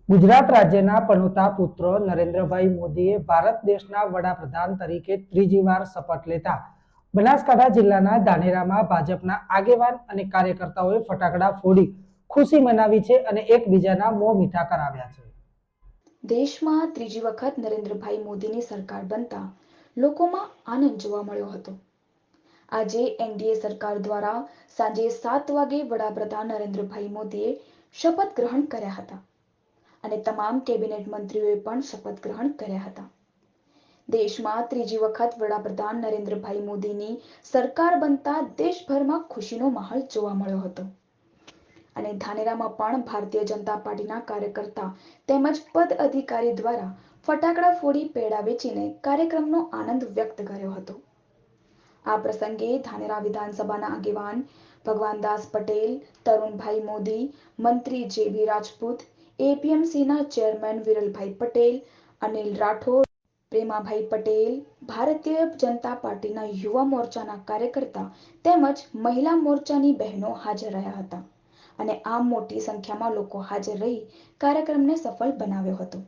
ગુજરાત રાજ્યના પનોતા પુત્ર નરેન્દ્રભાઈ મોદીએ ભારત દેશના વડાપ્રધાન તરીકે ત્રીજી વાર શપથ લેતા બનાસકાંઠા જિલ્લાના ધાનેરામાં ભાજપના આગેવાન અને કાર્યકર્તાઓએ ફટાકડા ફોડી ખુશી મનાવી છે અને એકબીજાના મોં મીઠા કરાવ્યા છે. દેશમાં ત્રીજી વખત નરેન્દ્રભાઈ મોદીની સરકાર બનતા લોકોમાં આનંદ જોવા મળ્યો હતો. આજે એનડીએ સરકાર દ્વારા સાંજે 7 વાગે વડાપ્રધાન નરેન્દ્રભાઈ મોદીએ શપથ ગ્રહણ કર્યા હતા અને તમામ કેબિનેટ મંત્રીઓએ પણ શપથ ગ્રહણ કર્યા હતા. દેશમાં ત્રીજી વખત વડાપ્રધાન નરેન્દ્રભાઈ મોદીની સરકાર બનતા દેશભરમાં ખુશીનો માહોલ જોવા મળ્યો હતો અને ધાનેરામાં પણ ભારતીય જનતા પાર્ટીના કાર્યકર્તા તેમજ પદ અધિકારી દ્વારા ફટાકડા ફોડી પેડા વેચીને કાર્યક્રમનો આનંદ વ્યક્ત કર્યો હતો. આ પ્રસંગે ધાનેરા વિધાનસભાના આગેવાન ભગવાનદાસ પટેલ, તરુણભાઈ મોદી, મંત્રી જેબી રાજપૂત, એપીએમસીના ચેરમેન વિરલભાઈ પટેલ, અનિલ રાઠોડ, પ્રેમાભાઈ પટેલ, ભારતીય જનતા પાર્ટીના યુવા મોરચાના કાર્યકર્તા તેમજ મહિલા મોરચાની બહેનો હાજર રહ્યા હતા અને આમ મોટી સંખ્યામાં લોકો હાજર રહી કાર્યક્રમને સફળ બનાવ્યો હતો.